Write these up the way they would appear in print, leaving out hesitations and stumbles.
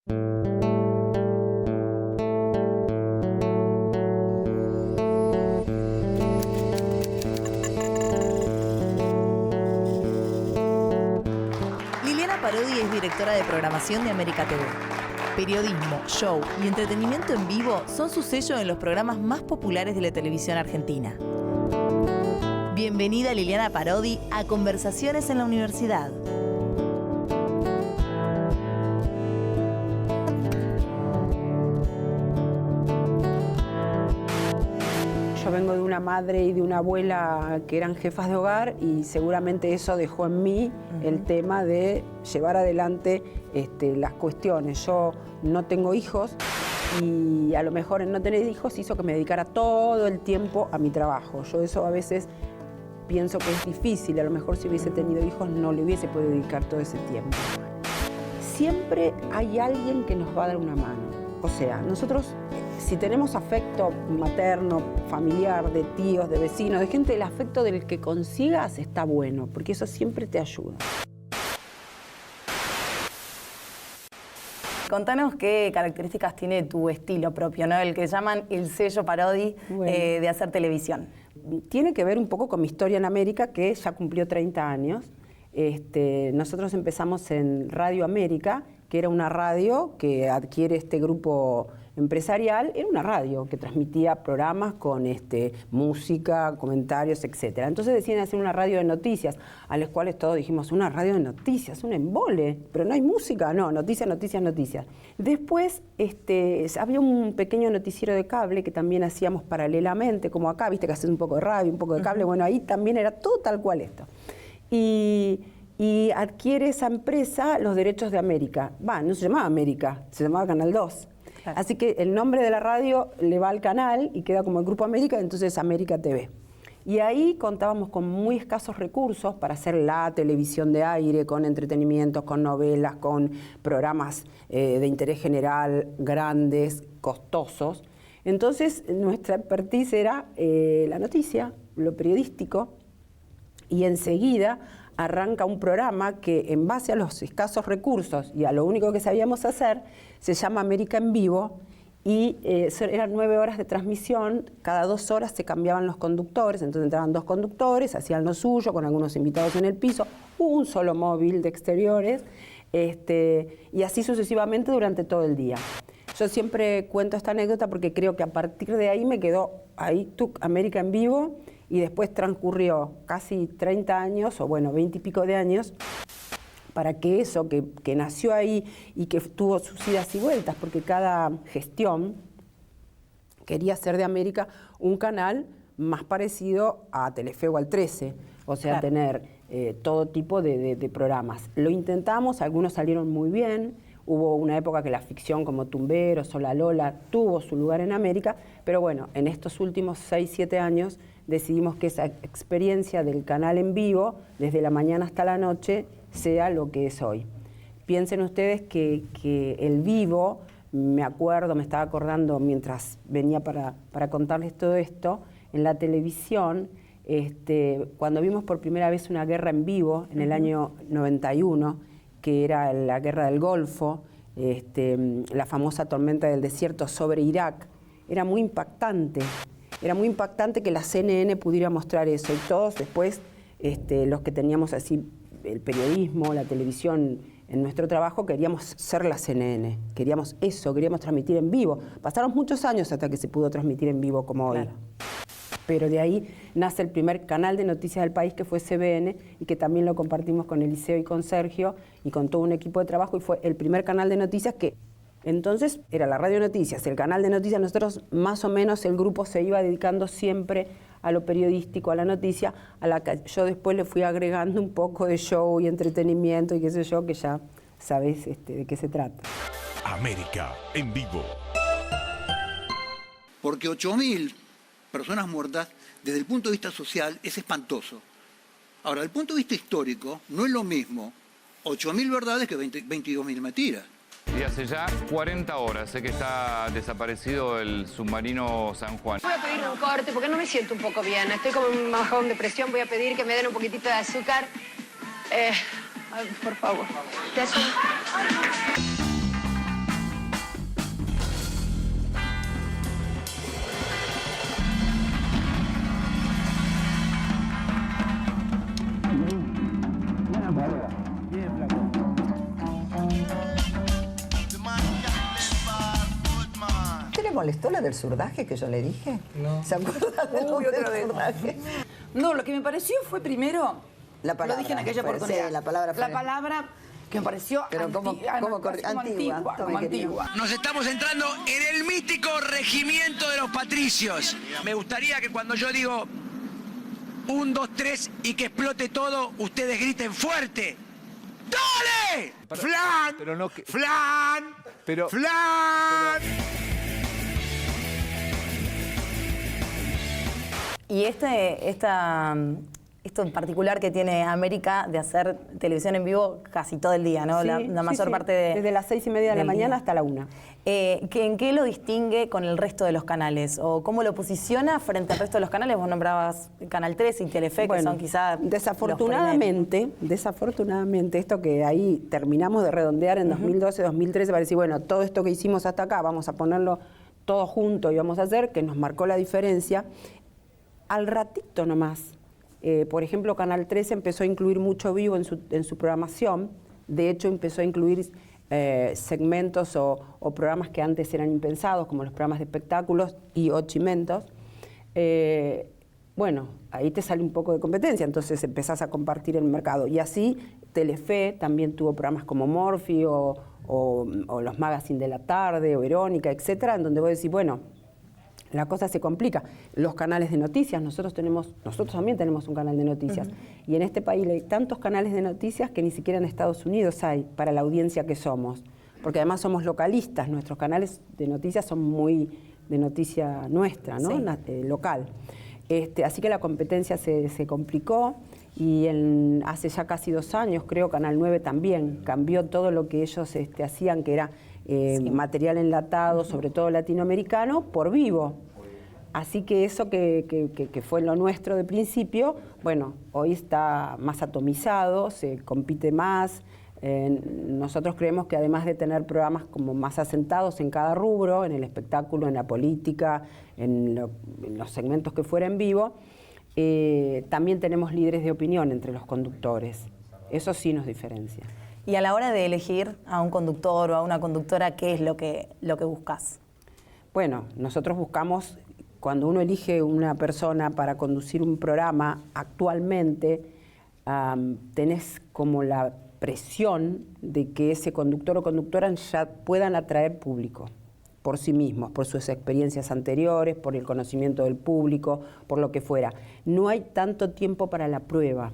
Liliana Parodi es directora de programación de América TV. Periodismo, show y entretenimiento en vivo son su sello en los programas más populares de la televisión argentina. Bienvenida Liliana Parodi a Conversaciones en la Universidad. Yo vengo de una madre y de una abuela que eran jefas de hogar y seguramente eso dejó en mí el tema de llevar adelante las cuestiones. Yo no tengo hijos y a lo mejor el no tener hijos hizo que me dedicara todo el tiempo a mi trabajo. Yo eso a veces pienso que es difícil, a lo mejor si hubiese tenido hijos no le hubiese podido dedicar todo ese tiempo. Siempre hay alguien que nos va a dar una mano. O sea, nosotros si tenemos afecto materno, familiar, de tíos, de vecinos, de gente, el afecto del que consigas está bueno, porque eso siempre te ayuda. Contanos qué características tiene tu estilo propio, ¿no? El que llaman el sello Parodi de hacer televisión. Tiene que ver un poco con mi historia en América, que ya cumplió 30 años. Nosotros empezamos en Radio América, que era una radio que adquiere este grupo empresarial, era una radio que transmitía programas con música, comentarios, etc. Entonces deciden hacer una radio de noticias, a las cuales todos dijimos, una radio de noticias, un embole, pero no hay música, no, noticias, noticias, noticias. Después había un pequeño noticiero de cable que también hacíamos paralelamente, como acá, viste que haces un poco de radio, un poco de cable, bueno, ahí también era todo tal cual esto. Y adquiere esa empresa los derechos de América. No se llamaba América, se llamaba Canal 2. Claro. Así que el nombre de la radio le va al canal y queda como el Grupo América, entonces América TV. Y ahí contábamos con muy escasos recursos para hacer la televisión de aire, con entretenimientos, con novelas, con programas de interés general grandes, costosos. Entonces nuestra expertise era la noticia, lo periodístico, y enseguida arranca un programa que en base a los escasos recursos y a lo único que sabíamos hacer, se llama América en Vivo y eran 9 horas de transmisión, cada 2 horas se cambiaban los conductores, entonces entraban 2 conductores, hacían lo suyo con algunos invitados en el piso, un solo móvil de exteriores y así sucesivamente durante todo el día. Yo siempre cuento esta anécdota porque creo que a partir de ahí me quedó América en Vivo. Y después transcurrió casi 30 años, o bueno, 20 y pico de años, para que eso que nació ahí y que tuvo sus idas y vueltas, porque cada gestión quería hacer de América un canal más parecido a Telefe o al 13, o sea, claro, tener todo tipo de programas. Lo intentamos, algunos salieron muy bien. Hubo una época que la ficción como Tumberos o La Lola tuvo su lugar en América, pero bueno, en estos últimos 6, 7 años decidimos que esa experiencia del canal en vivo, desde la mañana hasta la noche, sea lo que es hoy. Piensen ustedes que el vivo, me estaba acordando mientras venía para contarles todo esto, en la televisión, cuando vimos por primera vez una guerra en vivo, en el año 91, que era la guerra del Golfo, la famosa tormenta del desierto sobre Irak, era muy impactante. Era muy impactante que la CNN pudiera mostrar eso y todos después, los que teníamos así el periodismo, la televisión en nuestro trabajo, queríamos ser la CNN, queríamos eso, queríamos transmitir en vivo. Pasaron muchos años hasta que se pudo transmitir en vivo como hoy. Claro. Pero de ahí nace el primer canal de noticias del país, que fue CBN, y que también lo compartimos con Eliseo y con Sergio, y con todo un equipo de trabajo, y fue el primer canal de noticias que entonces era la radio noticias, el canal de noticias. Nosotros más o menos el grupo se iba dedicando siempre a lo periodístico, a la noticia, a la que yo después le fui agregando un poco de show y entretenimiento y qué sé yo, que ya sabés de qué se trata. América en Vivo. Porque 8.000 personas muertas, desde el punto de vista social, es espantoso. Ahora, desde el punto de vista histórico, no es lo mismo 8.000 verdades que 22.000 mentiras. Y hace ya 40 horas sé que está desaparecido el submarino San Juan. Voy a pedir un corte porque no me siento un poco bien. Estoy como en un bajón de presión. Voy a pedir que me den un poquitito de azúcar. Por favor. le molestó la del surdaje que yo le dije? No. ¿Se acuerdan de lo del surdaje? No, lo que me pareció fue primero, La palabra, lo dije en aquella fue, oportunidad, sí, la palabra que me pareció Pero como antigua. Nos estamos entrando en el mítico regimiento de los patricios. Me gustaría que cuando yo digo 1, 2, 3 y que explote todo, ustedes griten fuerte. ¡Dale! ¡Flan! Pero no ¡Flan! Pero... ¡Flan! Y esto en particular que tiene América de hacer televisión en vivo casi todo el día, ¿no? Sí, la mayor parte de... Desde las 6:30 de la mañana hasta la 1. ¿En qué lo distingue con el resto de los canales? ¿O cómo lo posiciona frente al resto de los canales? Vos nombrabas Canal 3 y Telefe, que son quizás desafortunadamente, esto que ahí terminamos de redondear en 2012, 2013, para decir, bueno, todo esto que hicimos hasta acá, vamos a ponerlo todo junto y vamos a hacer, que nos marcó la diferencia. Al ratito nomás, por ejemplo, Canal 13 empezó a incluir mucho vivo en su programación. De hecho, empezó a incluir segmentos o programas que antes eran impensados, como los programas de espectáculos y ochimentos. Bueno, ahí te sale un poco de competencia, entonces empezás a compartir el mercado. Y así, Telefe también tuvo programas como Morphy o los Magazine de la Tarde, o Verónica, etcétera, en donde vos decís, bueno, la cosa se complica. Los canales de noticias, nosotros también tenemos un canal de noticias. Y en este país hay tantos canales de noticias que ni siquiera en Estados Unidos hay para la audiencia que somos. Porque además somos localistas, nuestros canales de noticias son muy de noticia nuestra, ¿no? Sí. Local. Así que la competencia se complicó y hace ya casi 2 años, creo, Canal 9 también cambió todo lo que ellos hacían, que era material enlatado, sobre todo latinoamericano, por vivo. Así que eso que fue lo nuestro de principio, bueno, hoy está más atomizado, se compite más. Nosotros creemos que además de tener programas como más asentados en cada rubro, en el espectáculo, en la política, en los segmentos que fuera en vivo, también tenemos líderes de opinión entre los conductores. Eso sí nos diferencia. Y a la hora de elegir a un conductor o a una conductora, ¿qué es lo que buscas? Bueno, nosotros buscamos, cuando uno elige una persona para conducir un programa, actualmente tenés como la presión de que ese conductor o conductora ya puedan atraer público por sí mismos, por sus experiencias anteriores, por el conocimiento del público, por lo que fuera. No hay tanto tiempo para la prueba.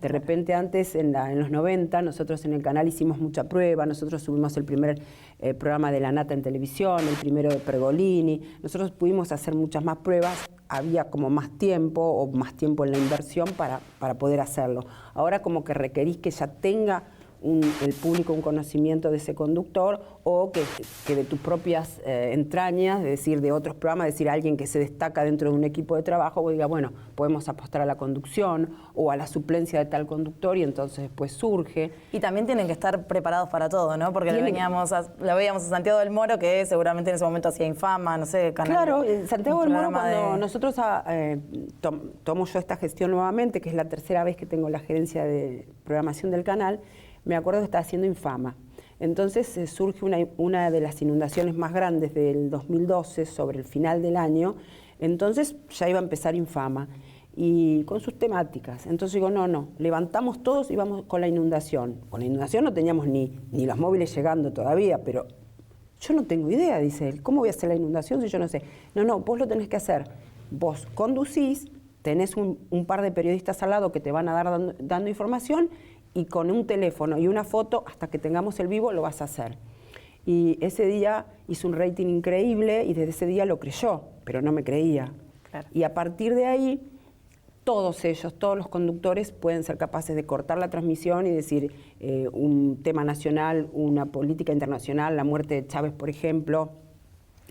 De repente antes, en los 90, nosotros en el canal hicimos mucha prueba, nosotros subimos el primer programa de La Nata en televisión, el primero de Pergolini, nosotros pudimos hacer muchas más pruebas, había como más tiempo o más tiempo en la inversión para poder hacerlo. Ahora como que requerís que ya tenga el público un conocimiento de ese conductor o que de tus propias entrañas, es decir, de otros programas, es decir, alguien que se destaca dentro de un equipo de trabajo, vos digas, bueno, podemos apostar a la conducción o a la suplencia de tal conductor y entonces después surge. Y también tienen que estar preparados para todo, ¿no? Porque lo veíamos a Santiago del Moro, que seguramente en ese momento hacía Infama, no sé, canal. Claro, Santiago del Moro, cuando nosotros tomo yo esta gestión nuevamente, que es la tercera vez que tengo la gerencia de programación del canal, me acuerdo que estaba haciendo Infama. Entonces surge una de las inundaciones más grandes del 2012, sobre el final del año, entonces ya iba a empezar Infama, y con sus temáticas. Entonces digo, no, levantamos todos y vamos con la inundación. Con la inundación no teníamos ni los móviles llegando todavía, pero yo no tengo idea, dice él, ¿cómo voy a hacer la inundación si yo no sé? No, vos lo tenés que hacer. Vos conducís, tenés un par de periodistas al lado que te van a dar dando información, y con un teléfono y una foto, hasta que tengamos el vivo, lo vas a hacer. Y ese día hizo un rating increíble y desde ese día lo creyó, pero no me creía. Claro. Y a partir de ahí, todos los conductores pueden ser capaces de cortar la transmisión y decir un tema nacional, una política internacional, la muerte de Chávez, por ejemplo,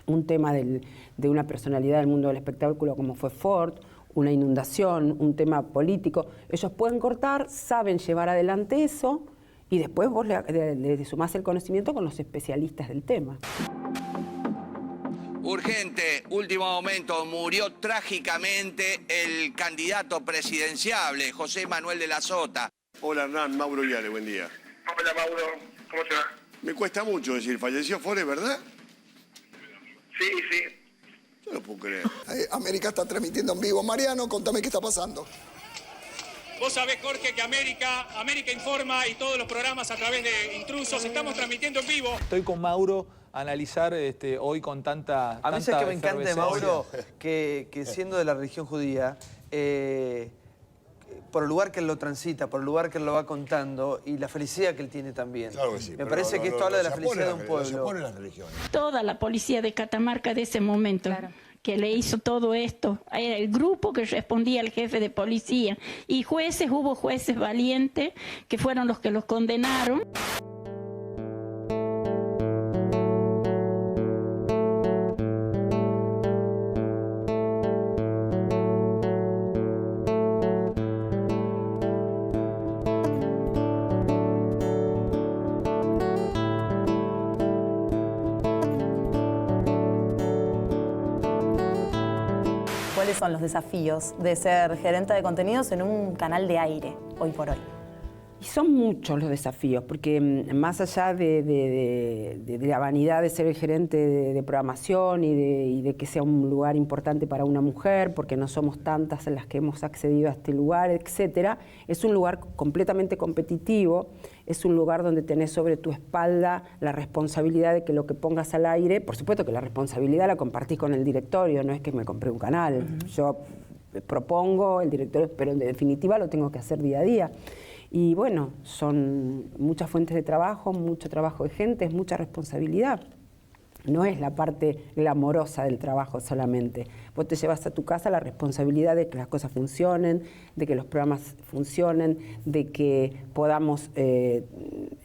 un tema de una personalidad del mundo del espectáculo como fue Ford, una inundación, un tema político. Ellos pueden cortar, saben llevar adelante eso y después vos le sumás el conocimiento con los especialistas del tema. Urgente, último momento, murió trágicamente el candidato presidenciable, José Manuel de la Sota. Hola Hernán, Mauro Viale, buen día. Hola Mauro, ¿cómo te va? Me cuesta mucho decir, falleció Forest, ¿verdad? Sí, sí. Yo no puedo creer. América está transmitiendo en vivo. Mariano, contame qué está pasando. Vos sabés, Jorge, que América Informa y todos los programas a través de Intrusos estamos transmitiendo en vivo. Estoy con Mauro a analizar hoy con tanta A mí es que me encanta de Mauro que siendo de la religión judía, por el lugar que él lo transita, por el lugar que él lo va contando y la felicidad que él tiene también. Claro que sí. Me parece que esto habla de la felicidad de un pueblo. Se pone las religiones. Toda la policía de Catamarca de ese momento. Claro. Que le hizo todo esto, era el grupo que respondía al jefe de policía. Y jueces, hubo jueces valientes que fueron los que los condenaron. ¿Cuáles son los desafíos de ser gerente de contenidos en un canal de aire hoy por hoy? Y son muchos los desafíos, porque más allá de la vanidad de ser el gerente de programación y de que sea un lugar importante para una mujer, porque no somos tantas en las que hemos accedido a este lugar, etcétera, es un lugar completamente competitivo, es un lugar donde tenés sobre tu espalda la responsabilidad de que lo que pongas al aire, por supuesto que la responsabilidad la compartís con el directorio, no es que me compré un canal, yo propongo, el directorio, pero en definitiva lo tengo que hacer día a día. Y bueno, son muchas fuentes de trabajo, mucho trabajo de gente, es mucha responsabilidad. No es la parte glamorosa del trabajo solamente. Vos te llevas a tu casa la responsabilidad de que las cosas funcionen, de que los programas funcionen, de que podamos,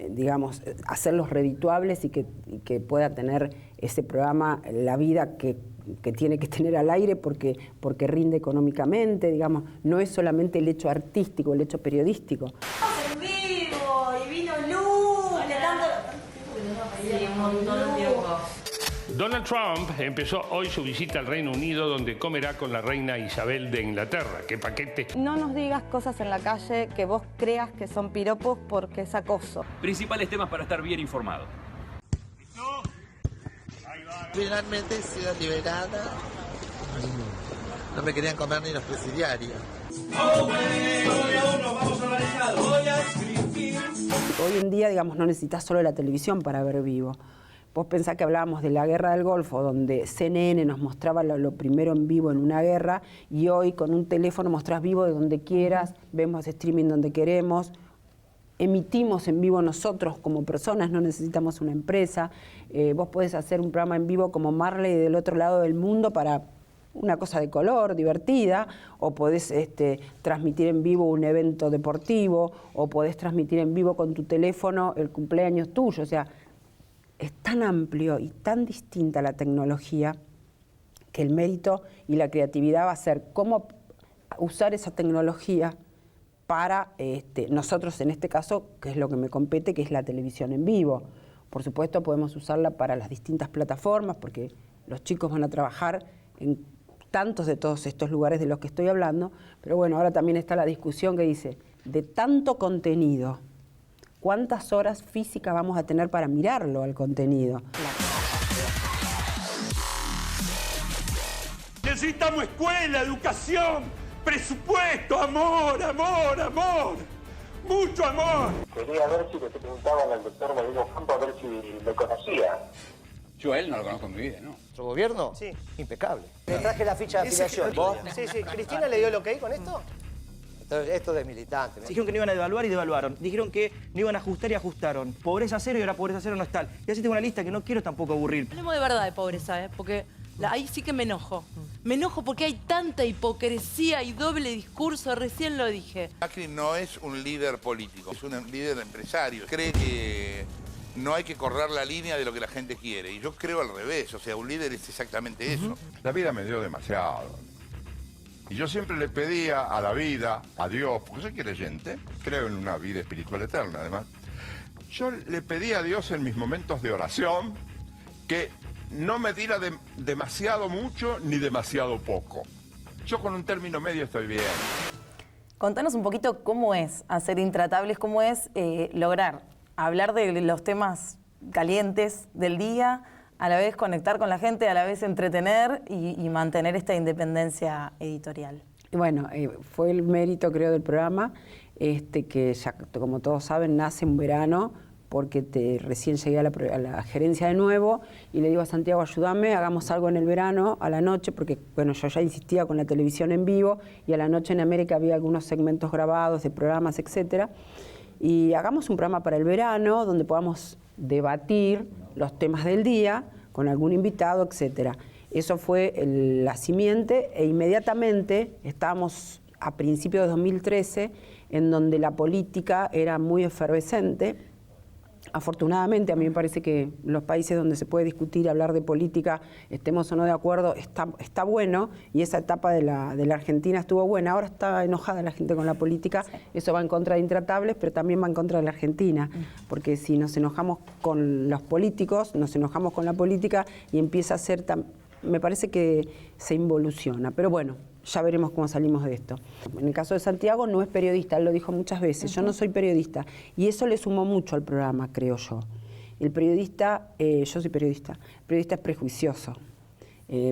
digamos, hacerlos redituables y que pueda tener ese programa la vida que tiene que tener al aire porque rinde económicamente, digamos. No es solamente el hecho artístico, el hecho periodístico. En vivo y vino Lu, sí, un montón de tiempo. Donald Trump empezó hoy su visita al Reino Unido, donde comerá con la reina Isabel de Inglaterra. ¡Qué paquete! No nos digas cosas en la calle que vos creas que son piropos porque es acoso. Principales temas para estar bien informado. Finalmente he sido liberada. No me querían comer ni los presidiarios. Hoy en día, digamos, no necesitas solo la televisión para ver vivo. Vos pensás que hablábamos de la guerra del Golfo, donde CNN nos mostraba lo primero en vivo en una guerra, y hoy con un teléfono mostrás vivo de donde quieras, vemos streaming donde queremos, emitimos en vivo nosotros como personas, no necesitamos una empresa. Vos podés hacer un programa en vivo como Marley del otro lado del mundo para una cosa de color, divertida, o podés transmitir en vivo un evento deportivo, o podés transmitir en vivo con tu teléfono el cumpleaños tuyo. O sea, es tan amplio y tan distinta la tecnología que el mérito y la creatividad va a ser cómo usar esa tecnología para nosotros, en este caso, que es lo que me compete, que es la televisión en vivo. Por supuesto, podemos usarla para las distintas plataformas, porque los chicos van a trabajar en tantos de todos estos lugares de los que estoy hablando, pero bueno, ahora también está la discusión que dice, de tanto contenido, ¿cuántas horas físicas vamos a tener para mirarlo al contenido? Necesitamos escuela, educación, presupuesto, amor, amor, amor. Mucho amor. Quería ver si le preguntaban al doctor Rodrigo Campo a ver si lo conocía. Yo a él no lo conozco en mi vida, ¿no? ¿Nuestro gobierno? Sí. Impecable. Le traje la ficha de afiliación. ¿Vos? Sí, sí. ¿Cristina le dio el ok con esto? Esto de militante. Dijeron que no iban a devaluar y devaluaron. Dijeron que no iban a ajustar y ajustaron. Pobreza cero y ahora pobreza cero no está. Y así tengo una lista que no quiero tampoco aburrir. Hablemos de verdad de pobreza, porque ahí sí que me enojo. Me enojo porque hay tanta hipocresía y doble discurso, recién lo dije. Macri no es un líder político, es un líder empresario. Cree que no hay que correr la línea de lo que la gente quiere. Y yo creo al revés, o sea, un líder es exactamente eso. La vida me dio demasiado. Y yo siempre le pedía a la vida, a Dios, porque soy creyente, creo en una vida espiritual eterna además. Yo le pedí a Dios en mis momentos de oración que no me diera demasiado mucho ni demasiado poco. Yo con un término medio estoy bien. Contanos un poquito cómo es hacer Intratables, cómo es lograr hablar de los temas calientes del día, a la vez conectar con la gente, a la vez entretener y mantener esta independencia editorial. Bueno, fue el mérito, creo, del programa, que ya, como todos saben, nace en verano, porque recién llegué a la gerencia de nuevo y le digo a Santiago, ayúdame, hagamos algo en el verano, a la noche, porque bueno, yo ya insistía con la televisión en vivo y a la noche en América había algunos segmentos grabados de programas, etcétera, y hagamos un programa para el verano donde podamos debatir los temas del día con algún invitado, etcétera. Eso fue la simiente e inmediatamente estábamos a principios de 2013 en donde la política era muy efervescente. Afortunadamente, a mí me parece que los países donde se puede discutir, hablar de política, estemos o no de acuerdo, está bueno, y esa etapa de la Argentina estuvo buena. Ahora está enojada la gente con la política, sí. Eso va en contra de Intratables, pero también va en contra de la Argentina, porque si nos enojamos con los políticos, nos enojamos con la política y empieza a ser, me parece que se involuciona, pero bueno, ya veremos cómo salimos de esto. En el caso de Santiago no es periodista, él lo dijo muchas veces, yo no soy periodista, y eso le sumó mucho al programa, creo yo. El periodista, yo soy periodista, el periodista es prejuicioso.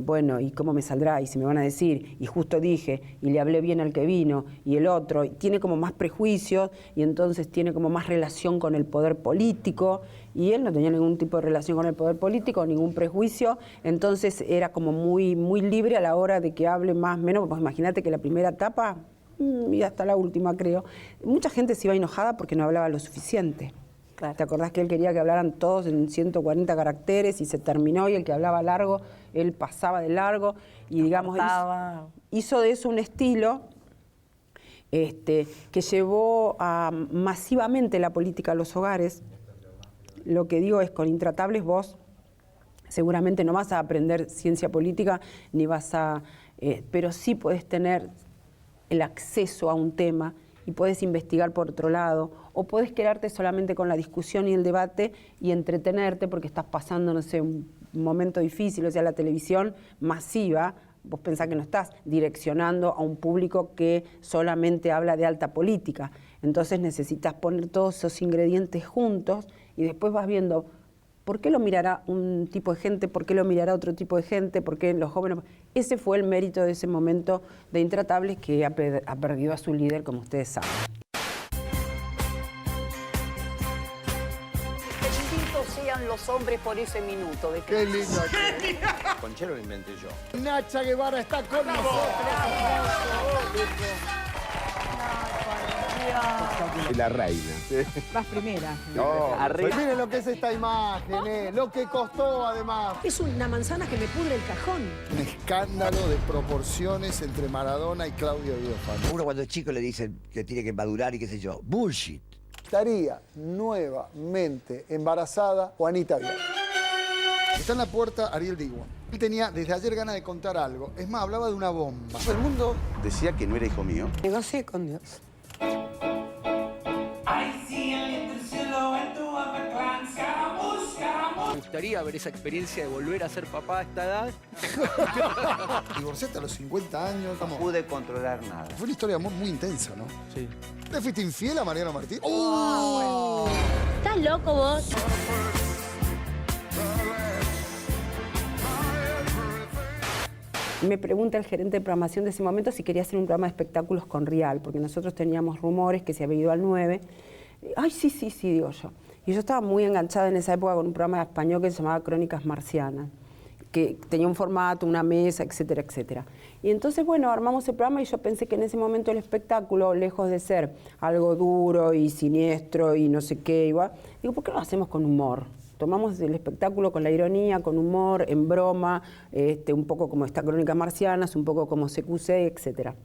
Bueno, ¿y cómo me saldrá? Y si me van a decir, y justo dije, y le hablé bien al que vino, y el otro, y tiene como más prejuicios, y entonces tiene como más relación con el poder político, y él no tenía ningún tipo de relación con el poder político, ningún prejuicio, entonces era como muy, muy libre a la hora de que hable más o menos, pues imagínate que la primera etapa, y hasta la última creo, mucha gente se iba enojada porque no hablaba lo suficiente. Claro. ¿Te acordás que él quería que hablaran todos en 140 caracteres y se terminó y el que hablaba largo, él pasaba de largo y digamos hizo de eso un estilo que llevó masivamente la política a los hogares. Lo que digo es, con Intratables vos seguramente no vas a aprender ciencia política, ni vas a, pero sí podés tener el acceso a un tema y podés investigar por otro lado, o podés quedarte solamente con la discusión y el debate y entretenerte porque estás pasando, no sé, un momento difícil, o sea, la televisión masiva, vos pensás que no estás direccionando a un público que solamente habla de alta política, entonces necesitas poner todos esos ingredientes juntos y después vas viendo por qué lo mirará un tipo de gente, por qué lo mirará otro tipo de gente, por qué los jóvenes... Ese fue el mérito de ese momento de Intratables, que ha perdido a su líder, como ustedes saben. Benditos sean los hombres por ese minuto. De Qué lindo. Conchero lo inventé yo. Nacha Guevara está con nosotros. La reina. Vas primera. No, Pues miren lo que es esta imagen, lo que costó además. Es una manzana que me pudre el cajón. Un escándalo de proporciones entre Maradona y Claudio Diófano. Uno cuando es chico le dicen que tiene que madurar y qué sé yo. Bullshit. Estaría nuevamente embarazada Juanita Viale. Está en la puerta Ariel Diwan. Él tenía desde ayer ganas de contar algo. Es más, hablaba de una bomba. Todo el mundo decía que no era hijo mío. Negocié con Dios. Me gustaría ver esa experiencia de volver a ser papá a esta edad. Divorciaste a los 50 años. No pude controlar nada. Fue una historia de amor muy intensa, ¿no? Sí. ¿Le fuiste infiel a Mariano Martín? ¡Oh! ¿Estás loco vos? Me pregunta el gerente de programación de ese momento si quería hacer un programa de espectáculos con Rial, porque nosotros teníamos rumores que se había ido al 9. Ay, sí, digo yo. Y yo estaba muy enganchada en esa época con un programa español que se llamaba Crónicas Marcianas, que tenía un formato, una mesa, etcétera, etcétera. Y entonces, bueno, armamos el programa y yo pensé que en ese momento el espectáculo, lejos de ser algo duro y siniestro y no sé qué, igual, digo, ¿por qué no lo hacemos con humor? Tomamos el espectáculo con la ironía, con humor, en broma, un poco como esta Crónicas Marcianas, un poco como CQC, etcétera.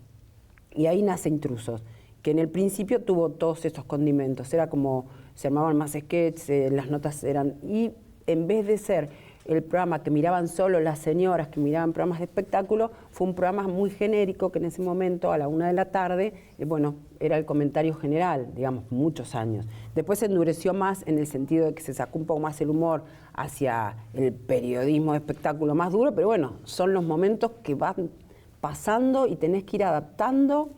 Y ahí nace Intrusos, que en el principio tuvo todos estos condimentos. Era como, se armaban más sketches, las notas eran... Y en vez de ser el programa que miraban solo las señoras que miraban programas de espectáculo, fue un programa muy genérico que en ese momento, a la 1 de la tarde, bueno, era el comentario general, digamos, muchos años. Después se endureció más en el sentido de que se sacó un poco más el humor hacia el periodismo de espectáculo más duro, pero bueno, son los momentos que van pasando y tenés que ir adaptando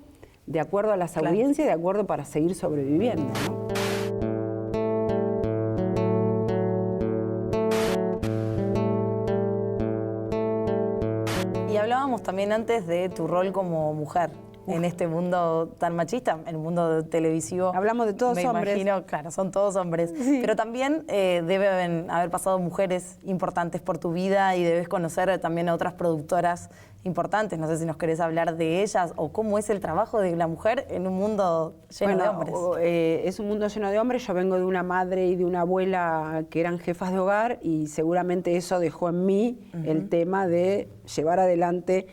de acuerdo a las audiencias y de acuerdo para seguir sobreviviendo, ¿no? hablábamos también antes de tu rol como mujer en este mundo tan machista, en el mundo televisivo. Hablamos de todos hombres. Me imagino, claro, son todos hombres. Sí. Pero también deben haber pasado mujeres importantes por tu vida y debes conocer también a otras productoras importantes. No sé si nos querés hablar de ellas o cómo es el trabajo de la mujer en un mundo lleno de hombres. Es un mundo lleno de hombres. Yo vengo de una madre y de una abuela que eran jefas de hogar y seguramente eso dejó en mí el tema de llevar adelante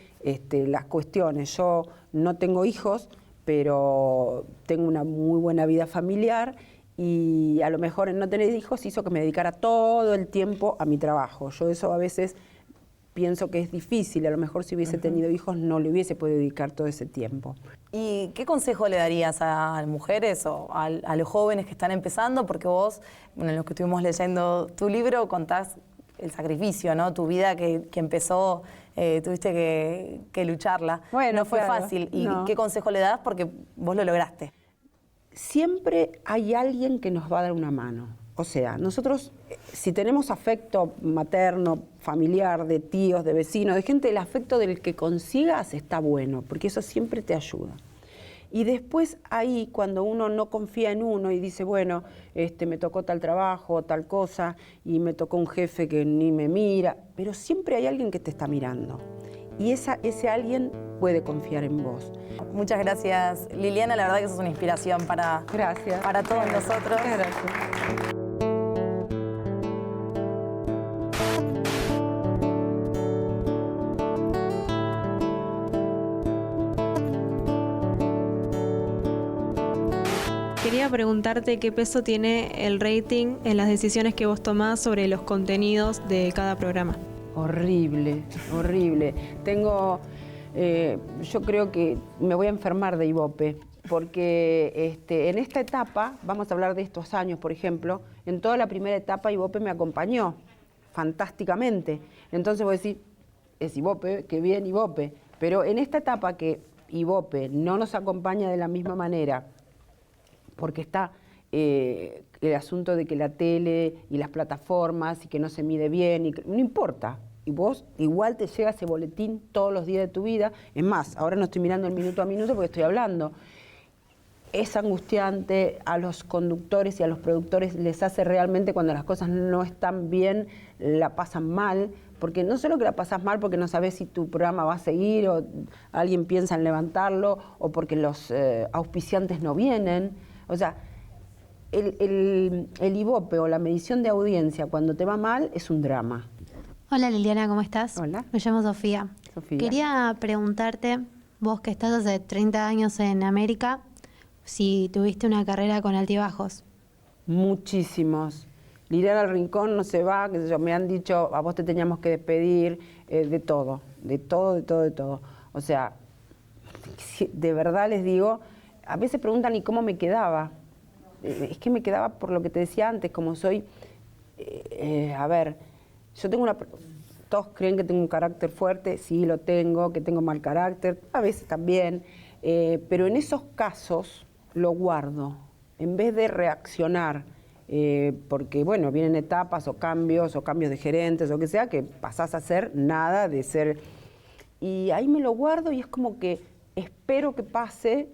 las cuestiones. Yo no tengo hijos, pero tengo una muy buena vida familiar y a lo mejor el no tener hijos hizo que me dedicara todo el tiempo a mi trabajo. Yo eso a veces pienso que es difícil, a lo mejor si hubiese tenido hijos no le hubiese podido dedicar todo ese tiempo. ¿Y qué consejo le darías a mujeres o a los jóvenes que están empezando? Porque vos, bueno, en lo que estuvimos leyendo tu libro, contás el sacrificio, ¿no? Tu vida que empezó, tuviste que lucharla. Bueno, no fue claro, fácil. ¿Y no. qué consejo le das? Porque vos lo lograste. Siempre hay alguien que nos va a dar una mano. O sea, nosotros, si tenemos afecto materno, familiar, de tíos, de vecinos, de gente, el afecto del que consigas está bueno, porque eso siempre te ayuda. Y después ahí, cuando uno no confía en uno y dice, bueno, me tocó tal trabajo, tal cosa, y me tocó un jefe que ni me mira, pero siempre hay alguien que te está mirando. Y ese alguien puede confiar en vos. Muchas gracias, Liliana. La verdad que sos una inspiración para todos nosotros. Muchas gracias. Quería preguntarte qué peso tiene el rating en las decisiones que vos tomás sobre los contenidos de cada programa. Horrible, horrible. Yo creo que me voy a enfermar de Ibope, porque en esta etapa, vamos a hablar de estos años, por ejemplo, en toda la primera etapa Ibope me acompañó fantásticamente. Entonces vos decís, es Ibope, qué bien Ibope. Pero en esta etapa que Ibope no nos acompaña de la misma manera, porque está el asunto de que la tele y las plataformas y que no se mide bien, no importa. Y vos igual te llega ese boletín todos los días de tu vida. Es más, ahora no estoy mirando el minuto a minuto porque estoy hablando. Es angustiante, a los conductores y a los productores les hace realmente cuando las cosas no están bien, la pasan mal, porque no solo que la pasas mal porque no sabes si tu programa va a seguir o alguien piensa en levantarlo o porque los auspiciantes no vienen. O sea, el Ibope o la medición de audiencia cuando te va mal es un drama. Hola Liliana, ¿cómo estás? Hola. Me llamo Sofía. Quería preguntarte, vos que estás hace 30 años en América, si tuviste una carrera con altibajos. Muchísimos. Liliana al rincón no se va, qué sé yo, me han dicho, a vos te teníamos que despedir, de todo. O sea, de verdad les digo, a veces preguntan, ¿y cómo me quedaba? Es que me quedaba por lo que te decía antes, como soy, a ver, yo tengo todos creen que tengo un carácter fuerte, sí lo tengo, que tengo mal carácter, a veces también, pero en esos casos lo guardo, en vez de reaccionar, porque bueno, vienen etapas o cambios de gerentes o que sea, que pasás a ser nada de ser, y ahí me lo guardo y es como que espero que pase.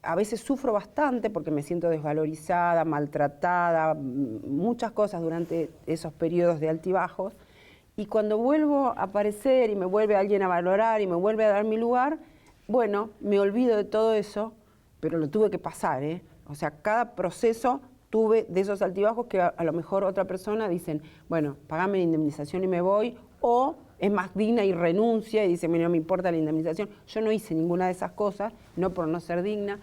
A veces sufro bastante porque me siento desvalorizada, maltratada, muchas cosas durante esos periodos de altibajos. Y cuando vuelvo a aparecer y me vuelve alguien a valorar y me vuelve a dar mi lugar, bueno, me olvido de todo eso, pero lo tuve que pasar, ¿eh? O sea, cada proceso tuve de esos altibajos que a lo mejor otra persona dicen, bueno, pagame la indemnización y me voy, o es más digna y renuncia y dice, no me importa la indemnización. Yo no hice ninguna de esas cosas, no por no ser digna,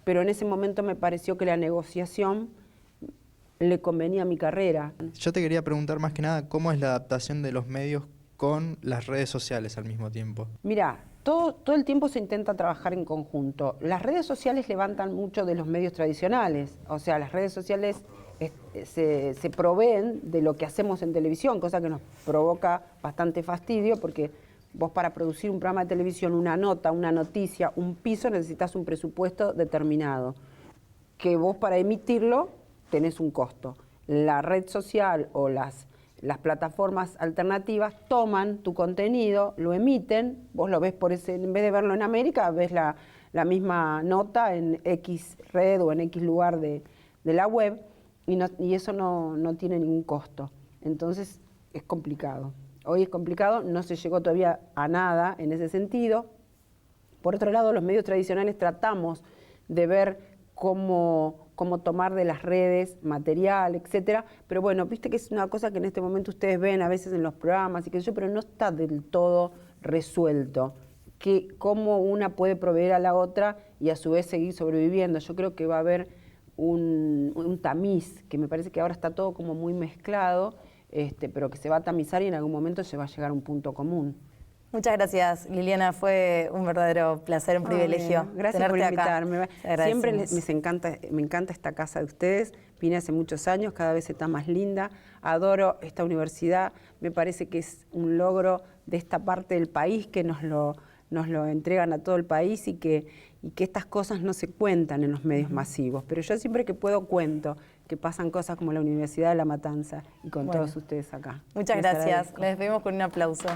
pero en ese momento me pareció que la negociación le convenía a mi carrera. Yo te quería preguntar más que nada, ¿cómo es la adaptación de los medios con las redes sociales al mismo tiempo? Mira, todo el tiempo se intenta trabajar en conjunto. Las redes sociales levantan mucho de los medios tradicionales, o sea, las redes sociales se proveen de lo que hacemos en televisión, cosa que nos provoca bastante fastidio porque vos para producir un programa de televisión, una nota, una noticia, un piso, necesitas un presupuesto determinado, que vos para emitirlo tenés un costo. La red social o las las plataformas alternativas toman tu contenido, lo emiten, vos lo ves por ese, en vez de verlo en América, ves la misma nota en X red o en X lugar de la web, y eso no tiene ningún costo. Entonces es complicado. Hoy es complicado, no se llegó todavía a nada en ese sentido. Por otro lado, los medios tradicionales tratamos de ver cómo tomar de las redes material, etcétera, pero bueno, viste que es una cosa que en este momento ustedes ven a veces en los programas y qué sé yo, pero no está del todo resuelto, que cómo una puede proveer a la otra y a su vez seguir sobreviviendo. Yo creo que va a haber un tamiz, que me parece que ahora está todo como muy mezclado, pero que se va a tamizar y en algún momento se va a llegar a un punto común. Muchas gracias, Liliana. Fue un verdadero placer, un privilegio. Gracias por invitarme. Acá. Siempre me encanta esta casa de ustedes. Vine hace muchos años, cada vez está más linda. Adoro esta universidad. Me parece que es un logro de esta parte del país que nos lo entregan a todo el país y que estas cosas no se cuentan en los medios masivos. Pero yo siempre que puedo cuento que pasan cosas como la Universidad de La Matanza y con todos ustedes acá. Muchas gracias. Les despedimos con un aplauso.